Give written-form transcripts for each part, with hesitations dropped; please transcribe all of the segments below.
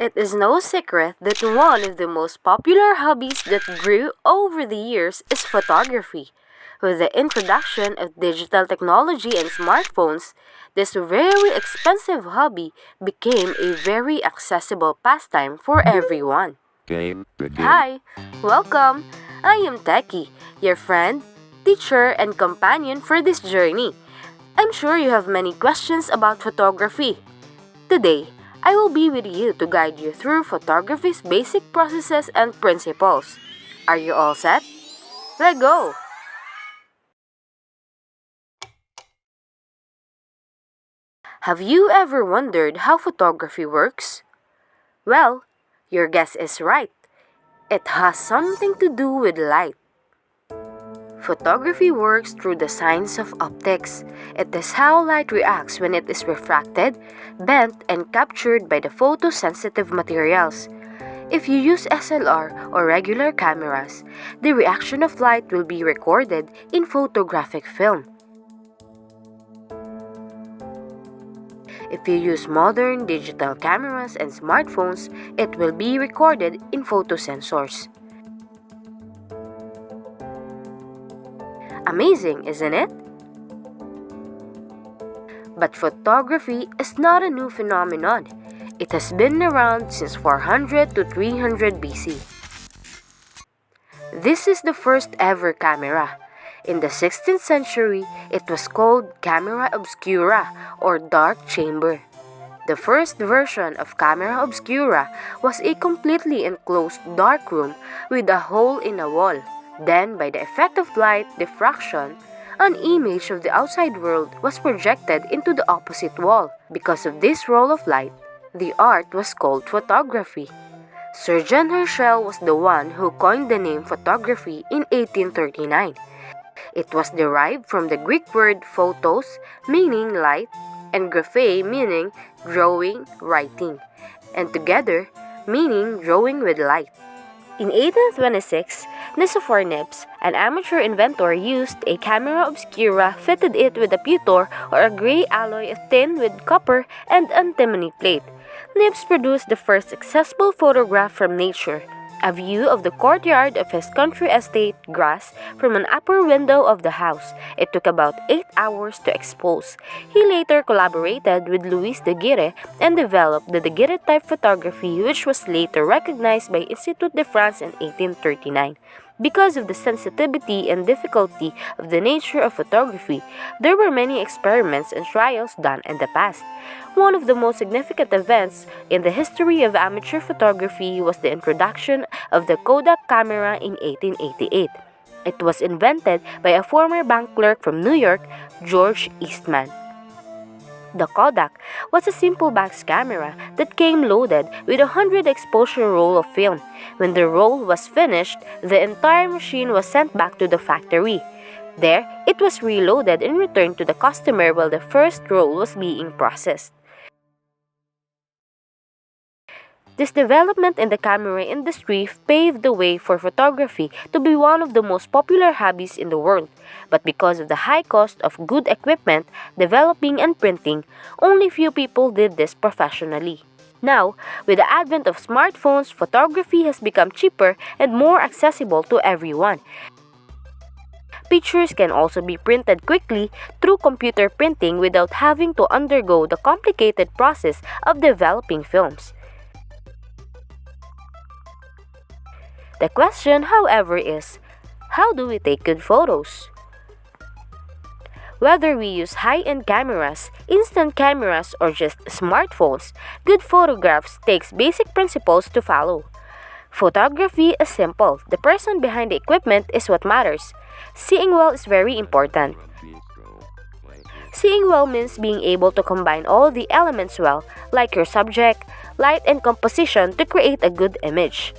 It is no secret that one of the most popular hobbies that grew over the years is photography. With the introduction of digital technology and smartphones, this very expensive hobby became a very accessible pastime for everyone. Game begin. Hi, welcome. I am Techie, your friend, teacher, and companion for this journey. I'm sure you have many questions about photography. Today, I will be with you to guide you through photography's basic processes and principles. Are you all set? Let's go! Have you ever wondered how photography works? Well, your guess is right. It has something to do with light. Photography works through the science of optics. It is how light reacts when it is refracted, bent, and captured by the photosensitive materials. If you use SLR or regular cameras, the reaction of light will be recorded in photographic film. If you use modern digital cameras and smartphones, it will be recorded in photosensors. Amazing, isn't it? But photography is not a new phenomenon. It has been around since 400 to 300 BC. This is the first ever camera. In the 16th century, it was called camera obscura or dark chamber. The first version of camera obscura was a completely enclosed dark room with a hole in a wall. Then, by the effect of light diffraction, an image of the outside world was projected into the opposite wall. Because of this role of light, the art was called photography. Sir John Herschel was the one who coined the name photography in 1839. It was derived from the Greek word photos, meaning light, and graphe, meaning drawing, writing, and together, meaning drawing with light. In 1826, Nicephore Niepce, an amateur inventor, used a camera obscura, fitted it with a pewter or a gray alloy of tin with copper and antimony plate. Niepce produced the first successful photograph from nature, a view of the courtyard of his country estate, Grasse, from an upper window of the house. It took about 8 hours to expose. He later collaborated with Louis Daguerre and developed the daguerreotype photography, which was later recognized by Institut de France in 1839. Because of the sensitivity and difficulty of the nature of photography, there were many experiments and trials done in the past. One of the most significant events in the history of amateur photography was the introduction of the Kodak camera in 1888. It was invented by a former bank clerk from New York, George Eastman. The Kodak was a simple box camera that came loaded with a 100 exposure roll of film. When the roll was finished, the entire machine was sent back to the factory. There, it was reloaded and returned to the customer while the first roll was being processed. This development in the camera industry paved the way for photography to be one of the most popular hobbies in the world. But because of the high cost of good equipment, developing and printing, only few people did this professionally. Now, with the advent of smartphones, photography has become cheaper and more accessible to everyone. Pictures can also be printed quickly through computer printing without having to undergo the complicated process of developing films. The question, however, is, how do we take good photos? Whether we use high-end cameras, instant cameras, or just smartphones, good photographs takes basic principles to follow. Photography is simple. The person behind the equipment is what matters. Seeing well is very important. Seeing well means being able to combine all the elements well, like your subject, light, and composition to create a good image.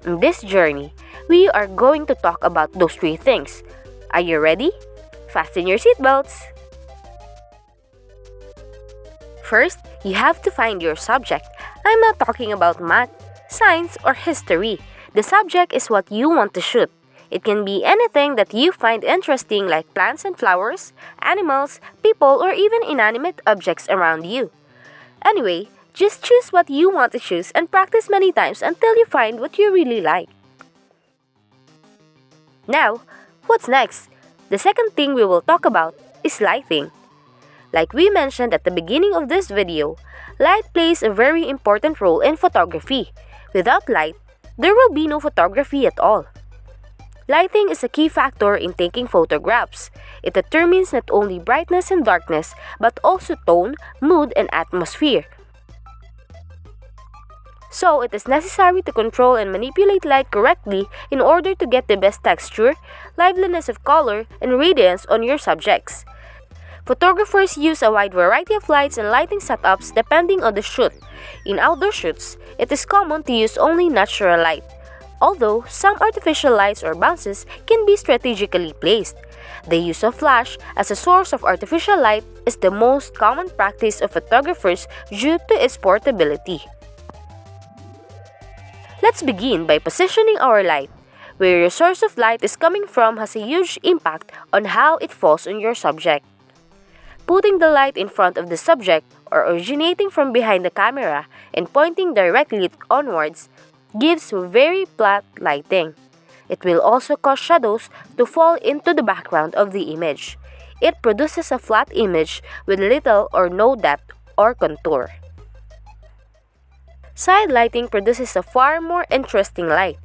In this journey, we are going to talk about those three things. Are you ready? Fasten your seatbelts! First, you have to find your subject. I'm not talking about math, science, or history. The subject is what you want to shoot. It can be anything that you find interesting, like plants and flowers, animals, people, or even inanimate objects around you. Anyway, Just choose what you want to choose and practice many times until you find what you really like. Now, what's next? The second thing we will talk about is lighting. Like we mentioned at the beginning of this video, light plays a very important role in photography. Without light, there will be no photography at all. Lighting is a key factor in taking photographs. It determines not only brightness and darkness, but also tone, mood, and atmosphere. So, it is necessary to control and manipulate light correctly in order to get the best texture, liveliness of color, and radiance on your subjects. Photographers use a wide variety of lights and lighting setups depending on the shoot. In outdoor shoots, it is common to use only natural light, although some artificial lights or bounces can be strategically placed. The use of flash as a source of artificial light is the most common practice of photographers due to its portability. Let's begin by positioning our light. Where your source of light is coming from has a huge impact on how it falls on your subject. Putting the light in front of the subject or originating from behind the camera and pointing directly onwards gives very flat lighting. It will also cause shadows to fall into the background of the image. It produces a flat image with little or no depth or contour. Side lighting produces a far more interesting light,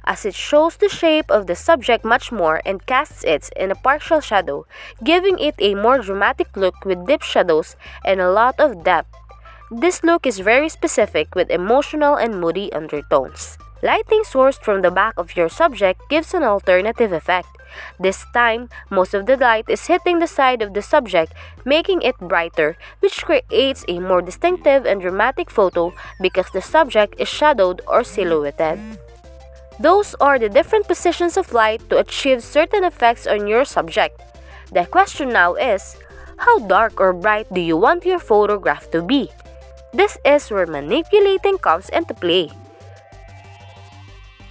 as it shows the shape of the subject much more and casts it in a partial shadow, giving it a more dramatic look with deep shadows and a lot of depth. This look is very specific with emotional and moody undertones. Lighting sourced from the back of your subject gives an alternative effect. This time, most of the light is hitting the side of the subject, making it brighter, which creates a more distinctive and dramatic photo because the subject is shadowed or silhouetted. Those are the different positions of light to achieve certain effects on your subject. The question now is, how dark or bright do you want your photograph to be? This is where manipulating comes into play.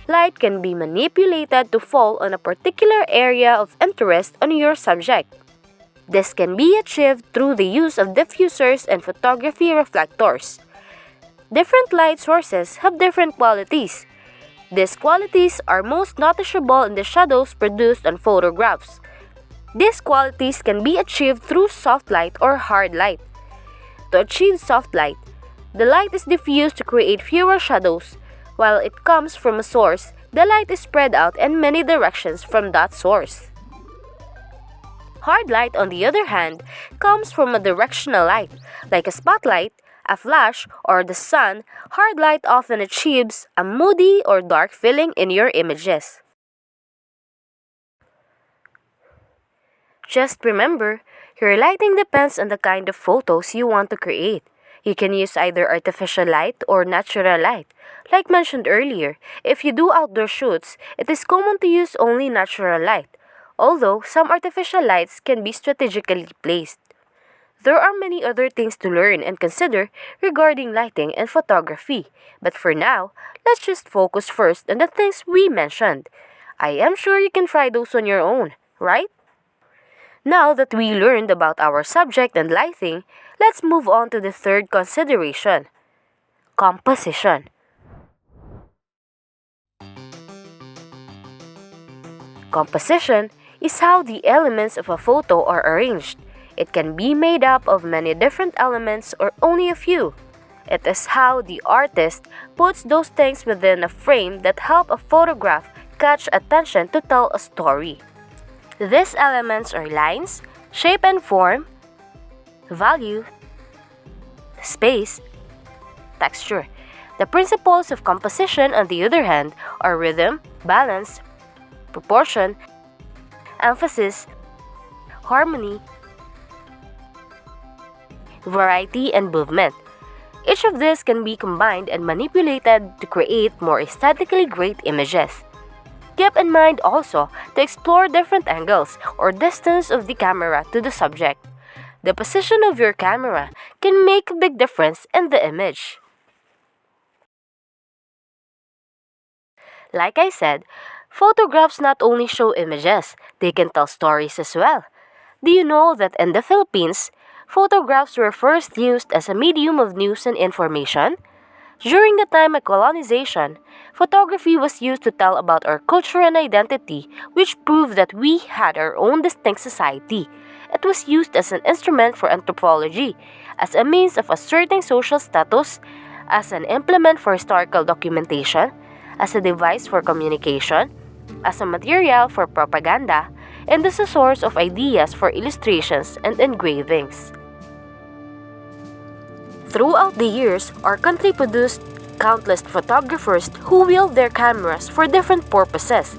Light can be manipulated to fall on a particular area of interest on your subject. This can be achieved through the use of diffusers and photography reflectors. Different light sources have different qualities. These qualities are most noticeable in the shadows produced on photographs. These qualities can be achieved through soft light or hard light. To achieve soft light, the light is diffused to create fewer shadows. While it comes from a source, the light is spread out in many directions from that source. Hard light, on the other hand, comes from a directional light, like a spotlight, a flash, or the sun. Hard light often achieves a moody or dark feeling in your images. Just remember, your lighting depends on the kind of photos you want to create. You can use either artificial light or natural light. Like mentioned earlier, if you do outdoor shoots, it is common to use only natural light, although some artificial lights can be strategically placed. There are many other things to learn and consider regarding lighting and photography, but for now, let's just focus first on the things we mentioned. I am sure you can try those on your own, right? Now that we learned about our subject and lighting, let's move on to the third consideration: composition. Composition is how the elements of a photo are arranged. It can be made up of many different elements or only a few. It is how the artist puts those things within a frame that help a photograph catch attention to tell a story. These elements are lines, shape and form, value, space, texture. The principles of composition, on the other hand, are rhythm, balance, proportion, emphasis, harmony, variety, and movement. Each of these can be combined and manipulated to create more aesthetically great images. Keep in mind also to explore different angles or distance of the camera to the subject. The position of your camera can make a big difference in the image. Like I said, photographs not only show images, they can tell stories as well. Do you know that in the Philippines, photographs were first used as a medium of news and information. During the time of colonization, photography was used to tell about our culture and identity, which proved that we had our own distinct society. It was used as an instrument for anthropology, as a means of asserting social status, as an implement for historical documentation, as a device for communication, as a material for propaganda, and as a source of ideas for illustrations and engravings. Throughout the years, our country produced countless photographers who wield their cameras for different purposes,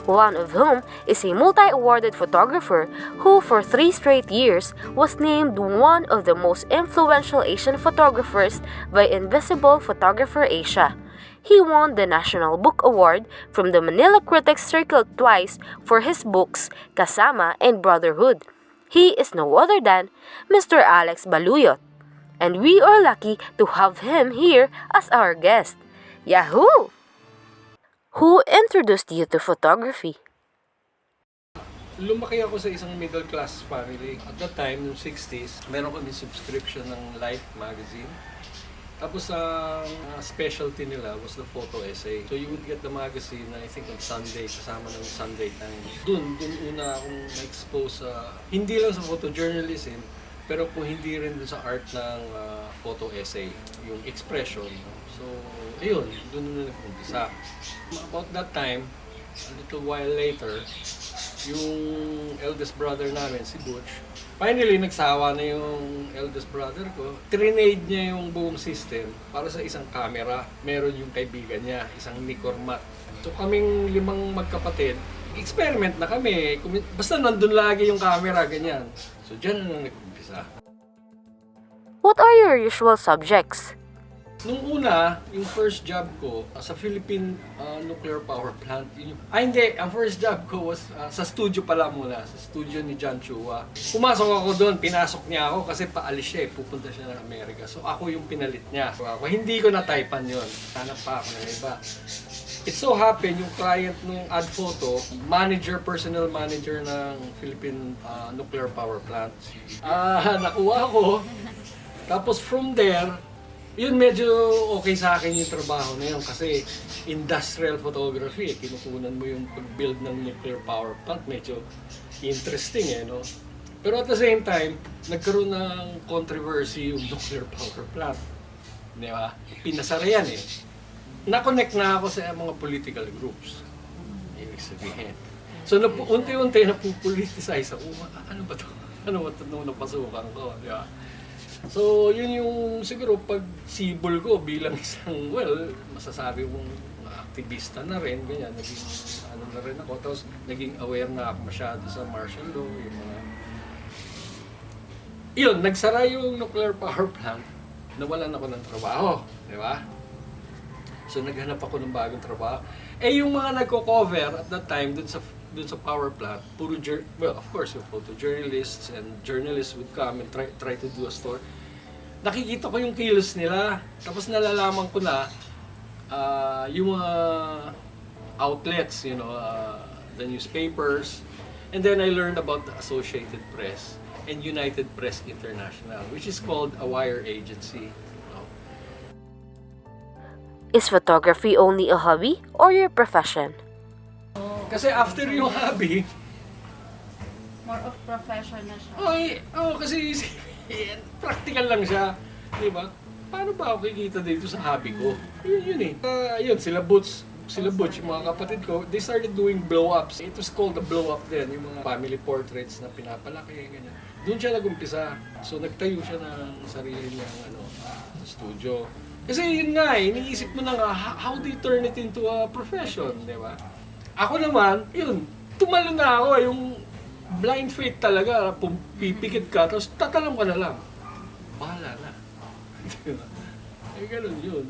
one of whom is a multi-awarded photographer who for 3 straight years was named one of the most influential Asian photographers by Invisible Photographer Asia. He won the National Book Award from the Manila Critics Circle twice for his books Kasama and Brotherhood. He is no other than Mr. Alex Baluyot. And we are lucky to have him here as our guest. Yahoo! Who introduced you to photography? Lumaki ako sa isang middle class family. At that time, noong 60s, meron kami subscription ng Life magazine. Tapos ang specialty nila was the photo essay. So you would get the magazine, I think on Sunday, kasama ng Sunday Times. Doon una akong na-expose sa, hindi lang sa photojournalism, pero kung hindi rin dun sa art ng photo essay, yung expression. So, ayun, dun na nag-umpisa. About that time, a little while later, yung eldest brother namin, si Butch, finally nagsawa na yung eldest brother ko. Trinade niya yung buong system para sa isang camera. Meron yung kaibigan niya, isang Nicormat. So kaming 5 magkapatid, experiment na kami. Basta nandun lagi yung camera, ganyan. So dyan na nag-umpisa. What are your usual subjects? Nung una, yung first job ko sa Philippine Nuclear Power Plant. Hindi. Ang first job ko was sa studio pala muna. Sa studio ni John Chua. Pumasok ako doon. Pinasok niya ako kasi paalis siya pupunta siya ng Amerika. So ako yung pinalit niya. So ako, hindi ko na-typean yun. Hanap pa ako ng iba. It so happened, yung client nung ad photo, personal manager ng Philippine Nuclear Power Plant. Nakuha ko. Tapos from there, yun medyo okay sa akin yung trabaho na yun kasi industrial photography, kinukunan mo yung pag-build ng nuclear power plant, medyo interesting no? Pero at the same time, nagkaroon ng controversy yung nuclear power plant. Di ba? Pinasara yan Na-connect na ako sa mga political groups. Ibig sabihin. So unti-unti napupoliticize ako. Ano ba to? Ano ba ito nung napasukan ko? Di ba? So, yun yung siguro pag-sibol ko bilang isang, masasabi kong aktivista na rin, ganyan, naging na rin ako. Tapos, naging aware na ako masyado sa martial law, yung mga... Yun, nagsara yung nuclear power plant, nawalan ako ng trabaho, di ba? So, naghanap ako ng bagong trabaho. Yung mga nagko-cover at that time, dun sa power plant, puro of course, yung photojournalists and journalists would come and try to do a story. Nakikita ko yung kilos nila. Tapos nalalaman ko na yung mga outlets, the newspapers. And then I learned about the Associated Press and United Press International, which is called a wire agency. Is photography only a hobby or your profession? Kasi after yung hobby, more of profession na siya. Kasi practical lang siya. Di ba? Paano ba ako kikita dito sa hobby ko? Yun sila Butch, yung mga kapatid ko, they started doing blow-ups. It was called the blow-up then, yung mga family portraits na pinapalaki, ganyan. Doon siya nag-umpisa. So nagtayo siya ng sarili niyang studio. Kasi yun nga iniisip mo na nga, how do you turn it into a profession, di ba? Ako naman, tumalon na ako, yung blind faith talaga, pipikit ka, tapos tatalam ka na lang. Bahala na. Ganun yun.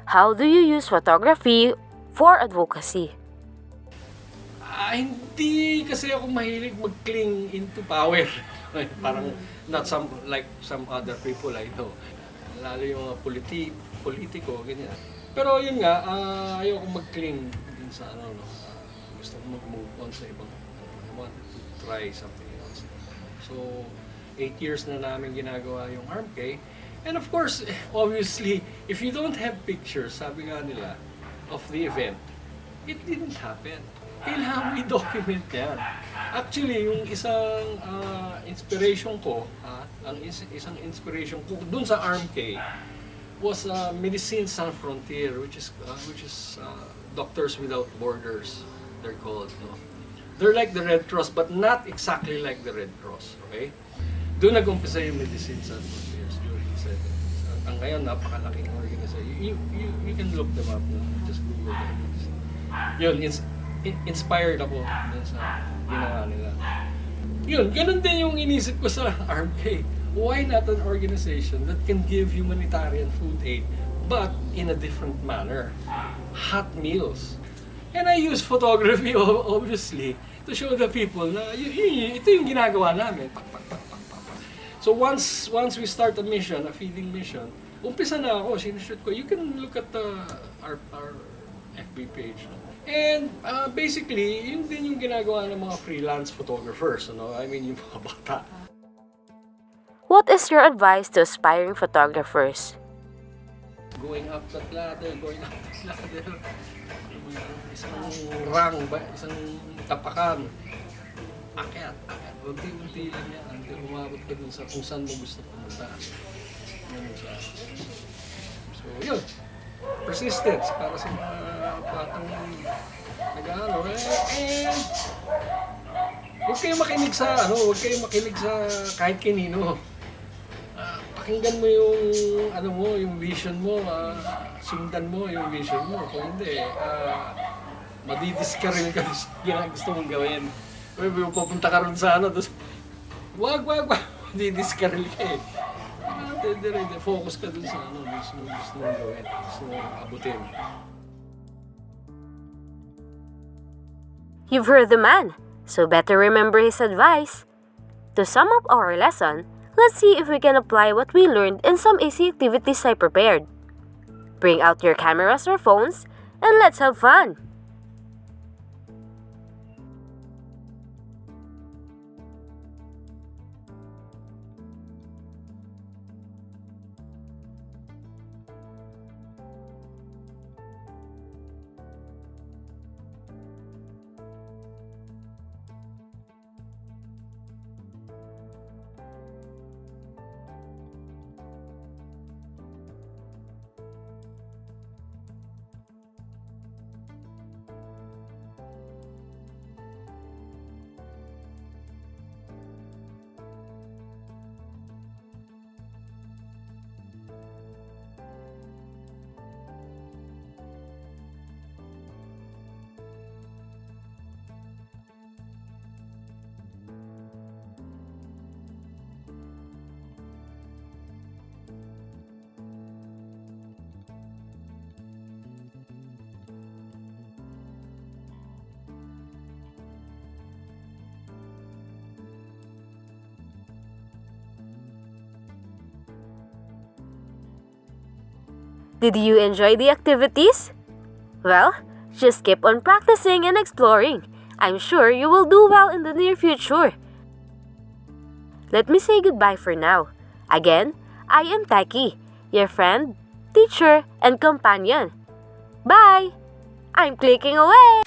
How do you use photography for advocacy? Hindi kasi ako mahilig mag-cling into power. Parang not like some other people I know. Lalo yung mga politiko, ganyan. Pero yun nga, ayoko mag-cling din sa gusto ko mag-move on sa ibang, I want to try something else. So, 8 years na namin ginagawa yung ARMK. And of course, obviously, if you don't have pictures, sabi nga nila, of the event, it didn't happen. Kailangan may document yan. Actually, yung isang inspiration ko, isang inspiration ko dun sa ARMK was Medicine Sans Frontier, which is Doctors Without Borders, they're called. No? They're like the Red Cross, but not exactly like the Red Cross. Okay? Doon nag-umpisa yung Medicine Sans Frontier during the 70s. Ang ngayon, napakalaking organization. You can look them up. No? Just Google them. Yun, inspired ako dun sa ginawa nila. Yun, ganun din yung inisip ko sa ARMK. Why not an organization that can give humanitarian food aid but in a different manner? Hot meals. And I use photography obviously to show the people na ito yung ginagawa namin. So once we start a mission, a feeding mission, umpisa na ako, sinushoot ko. You can look at our FB page. No? And basically, yun din yung ginagawa ng mga freelance photographers. You know? I mean, yung mga bata. What is your advice to aspiring photographers? Going up that ladder. Isang rang ba? Isang tapakan. Akyat. Unti-unti lang yan. Hanggang umabot ka dun sa kung saan mo gusto pumunta. Ganun siya. So, yun. Persistence para sa mga batang nag-ano. Huwag kayong makinig sa kahit kinino. Pakinggan mo yung vision mo, sundan mo yung vision mo. Kung hindi, madidiskaril ka sa gusto mong gawin. Pupunta ka rin sa wag, madidiskaril ka eh. Focus ka dun sa gusto mong gawin, gusto mong abutin. You've heard the man, so better remember his advice. To sum up our lesson, let's see if we can apply what we learned in some easy activities I prepared. Bring out your cameras or phones, and let's have fun! Did you enjoy the activities? Well, just keep on practicing and exploring. I'm sure you will do well in the near future. Let me say goodbye for now. Again, I am Taki, your friend, teacher, and companion. Bye! I'm clicking away!